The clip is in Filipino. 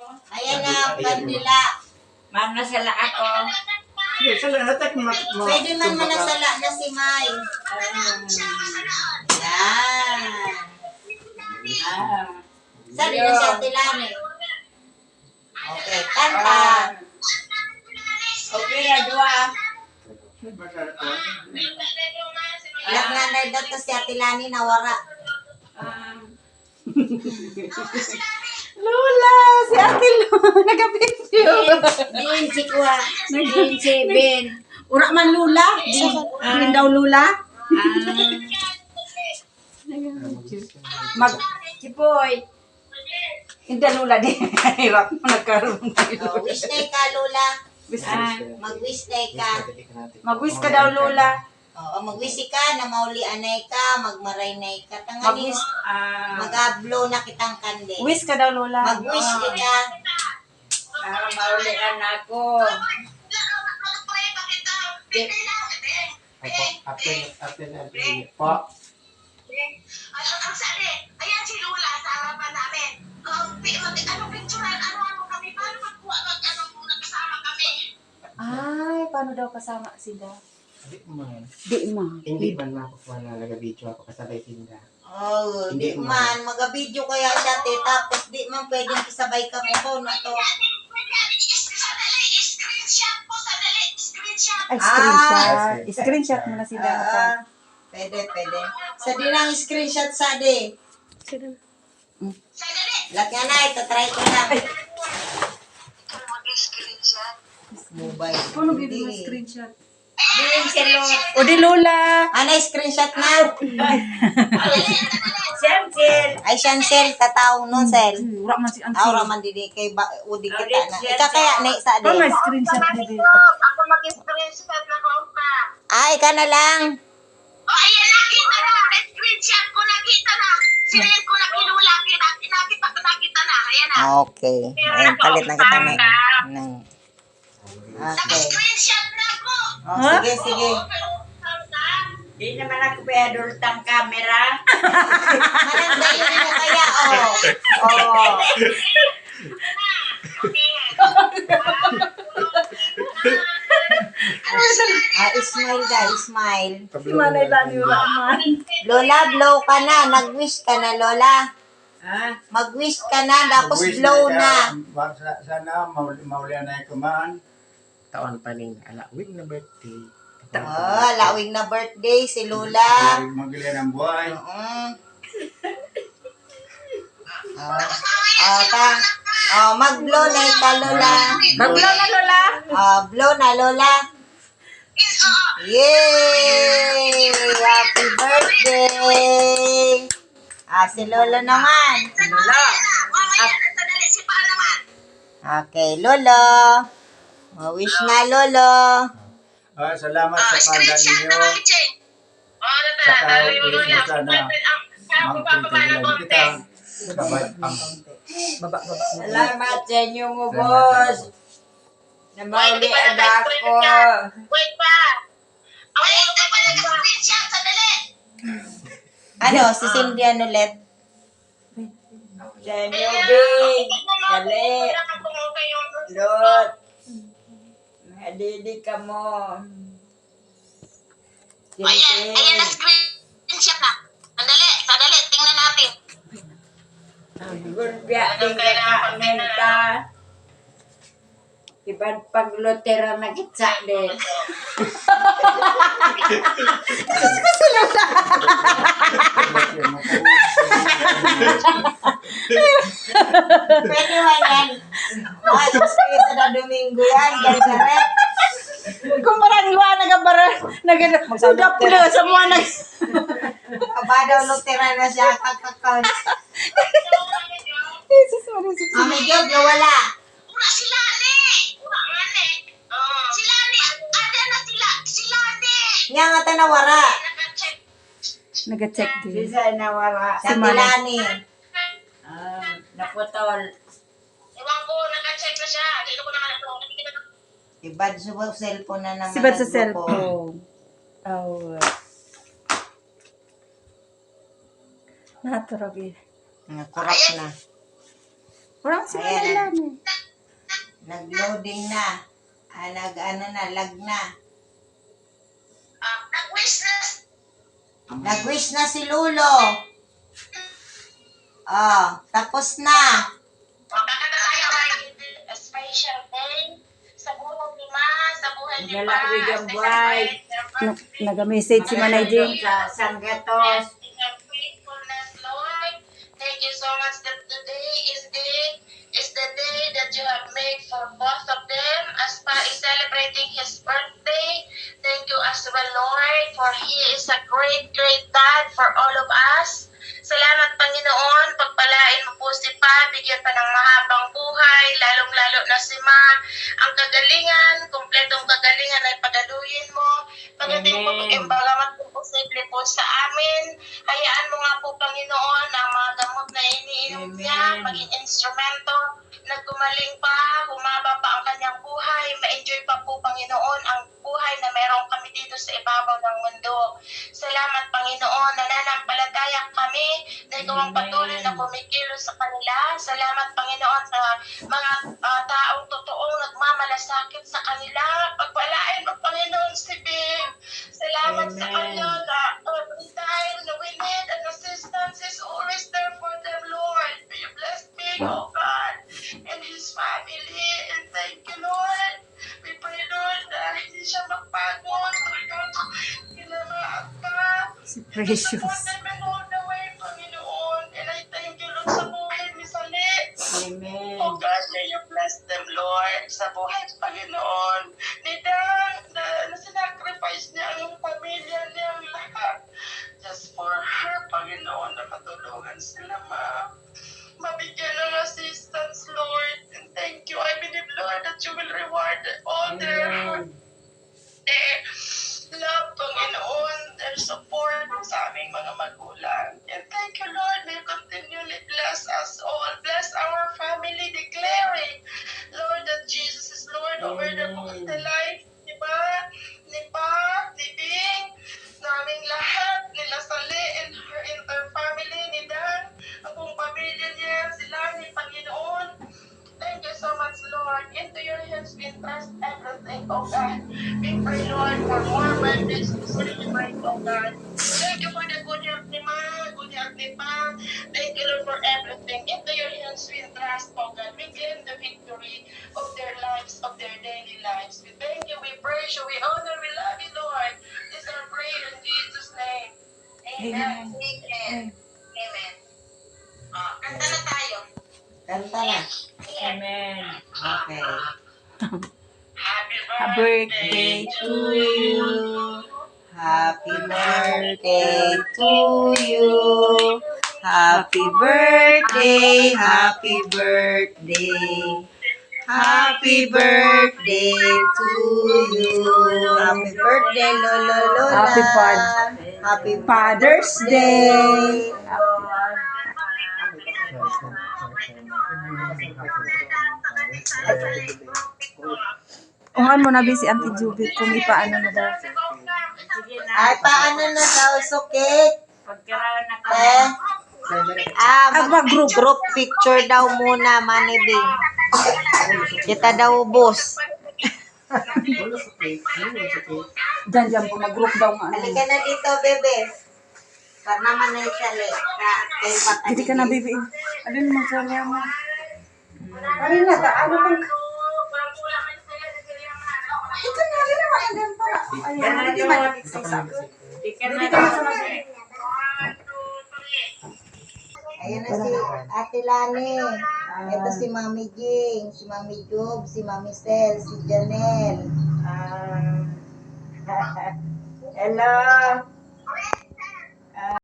Ayan na, kandila. Manasala ako. Sige, sala natak mo. Pwede man manasala na si May. Yan. Sabi na si Ate Lani. Okay, kanta. Okay na, dua. Ilang nanay daw to si Ate Lani nawara. Lola, si Ate Lola, nag-video. Din si Kuha. Din si Ben. Ura man Lola? Din daw Lola? Si Boy. Hindi Lola din. Hirap mo nagkaroon Oh, wish na ka, Lola. Ah, Mag-wish na ka. Mag-wish ka daw Lola. Oo, mag-wish ka na mauli anay ka, magmaray na ka. Tangaling, Mag-wish. mag-ablo na kitang kande. Wish ka daw Lola. Mag-wish ka. para maulian ako. Apo po. Ang sabi, ayan si Lola sa harapan namin. Ano picturean, ano kami, paano magkuha muna kasama kami? Ay, paano daw kasama sila? Di man. Di ma. Hindi man makukuha na nag-video ako kasabay tinda. Oh, di Hindi man. Mag-video kaya siya, te. Tapos di man pwedeng isabay kami po na to. Screenshot po, sandali. Screenshot. Ay, screenshot. Screenshot mo na sila. Ah, pwede. Sa di lang screenshot sa di. Sandali. Lat nga na, ito try ko na. Mag-screenshot. Mobile. Paano bibig mo screenshot? Din si Lot. O di Lola. Ano, screenshot na? Siyempre. Ay, Shansel, tataw nun, Sel. Ura man si Auntie. Aura man didi kay udi kita na. Ika kaya na sa Paano di. screenshot dito? Ako mag-screenshot na ko pa. Ay, ka na lang. O, ayan, nakita na. Screenshot ko, nakita na. Sinend ko na kinula. Nakita na. Ayan na. Okay. Ayun, palit na kita na. Okay. Nag-screenshot na ako. Oh, sige. Di naman ako adultang camera. Manandayin mo kaya, oh. Oh. Smile guys, smile. Si Manay Lani ura man. Lola, blow ka na. Nag-wish ka na, Lola. Mag-wish ka na, tapos blow na. Sana maulian na ko man. Taon pa ning alawig na birthday. Oh, lawing na birthday si Lola. Magilan ang buhay. Mag-blow na ika, Lola. Mag-blow na Lola. Blow na, Lola. Yay! Happy birthday! Si Lolo naman. Lola. Mamaya, sandali si Pa naman. Okay, Lolo. Wish na, Lolo. Salamat sa panda Screenshot ninyo. na namin, Chen. Saka ulit mo sana magpintilan kita. Baba. Salamat sa inyo mo, boss. Na maulian ako. Wait pa. Wait, ito pa nag-screenshot. Sandali. Ano, si Cindy ano ulit? Sa inyo, Bing. Dali. Lot. Adidi ka mo. Ayan na screenshot na. Sandali. Tingnan natin. Gulbya din ka kanin ka. Ibang paglotera na kitsa din. Pwede ba yan? Tapos kayo sa Domingo yan, guys, sarap. Kung parang iwa nag-udap na sa mga nag... Kabadaw lutera na siya, kakakal. Jesus, Jesus. May job na wala. Ura si Lani. Ura nga ni. Si Lani. Ada na si Lani. Nga nga tanawara. Nag-check. Nag-check din. Sisa nawala. Sa Tilani. Naputol. Ewan ko, nag-check na siya. Dito ko naman ito. Nakikita ko. Ibad sa cellphone na naman. Sibad sa cellphone. Oh. Naturag eh. Kurap na. Parang si Ayan Manay na. Lani. Nag-loading na. Lag na. Nag-wish na. Nag-wish na si Lulo. Oh, tapos na. Magkakata tayo ay a special day sa buhay ni Ma, sa buhay ni Pa. Lalawig ang buhay. Nag-message si Manay Jing. Sa Sanggatos. In your faithfulness, Lord. Thank you so much that today is the day that you have made for both of them. As Pa is celebrating his birthday, thank you as well, Lord, for he is a great, great dad for all of us. Salamat, Panginoon. Pagpalain mo po si Pa, bigyan pa ng mahabang buhay, lalong-lalo na si Ma. Ang kagalingan, kumpletong kagalingan ay padaluyin mo. Pagdating po, Amen. bagamat po posible po sa amin, hayaan mo nga po, Panginoon, ang mga gamot na iniinom niya, Amen. maging instrumento, naggumaling pa, humaba pa ang kanyang buhay, ma-enjoy pa po, Panginoon, ang buhay na meron kami dito sa ibabaw ng mundo. Salamat, Panginoon, nananampalataya kami na ikaw ang patuloy na kumikilos sa kanila. Salamat, Panginoon, sa mga taong totoong nagmamalasakit sa kanila. Pagpalain mo, Panginoon, si Bing. Salamat sa Amen. kanya na every time na we need an assistance is always there for them, Lord. May you bless Bing, oh God, and his family. And thank you, Lord. We pray, Lord, na hindi siya magpagod. Kailangan pa. Si Support Precious. them in all the way, Panginoon. And I thank you, Lord, sa buhay ni Sali. Amen. Oh God, may you bless them, Lord, sa buhay, Panginoon. Ni Dan, na sinacrifice niya ang pamilya niyang lahat. Just for her, Panginoon, na matulungan sila, mabigyan ng assistance, Lord. And thank you. I believe, Lord, that you will reward all their Amen. love, Panginoon, their support sa aming mga magulang. And thank you, Lord, may you continually bless us all. Bless our family, declaring, Lord, that Jesus is Lord over the life, di ba? Ni Pa, ni Bing, naming lahat, nila Sali, and her entire family, ni Dan, ang buong pamilya niya, sila, ni Panginoon. Thank you so much, Lord. Into your hands we entrust everything, oh God. We pray, Lord, for more birthdays to celebrate, oh God. Thank you for the good health ni Ma, good health ni Pa. Thank you, Lord, for everything. Into your hands we entrust, oh God. We claim the victory of their lives, of their daily lives. We thank you, we praise you, we honor, we love you, Lord. This is our prayer in Jesus' name. Amen. Amen. Amen. Kanta na tayo. Kanta na. Amen. Okay. Happy Birthday to you. Happy birthday to you. Happy birthday, happy birthday. Happy birthday to you. Happy birthday, Lolo Lola. Happy Father's Day. Ungan mo na si Auntie Jubit kung ipaano na daw. Sige na. Ay, paano na daw? Sukit. Pagkaroon na Eh? Mag-group. Group picture daw muna, Manibing. Kita daw ubos. Diyan po mag-group daw nga. Halika na dito, bebe. Para naman na isali. Kay bata. Hindi ka na, baby. Alin mo, Sonia mo. Alin na, ano pang... Ito na, alin naman. Alin pa. Ayan, hindi man. Di ka na. Ayan na si Ate Lani. Ito si Mami Jing, si Mami Job, si Mami Sel, si Janelle. Hello.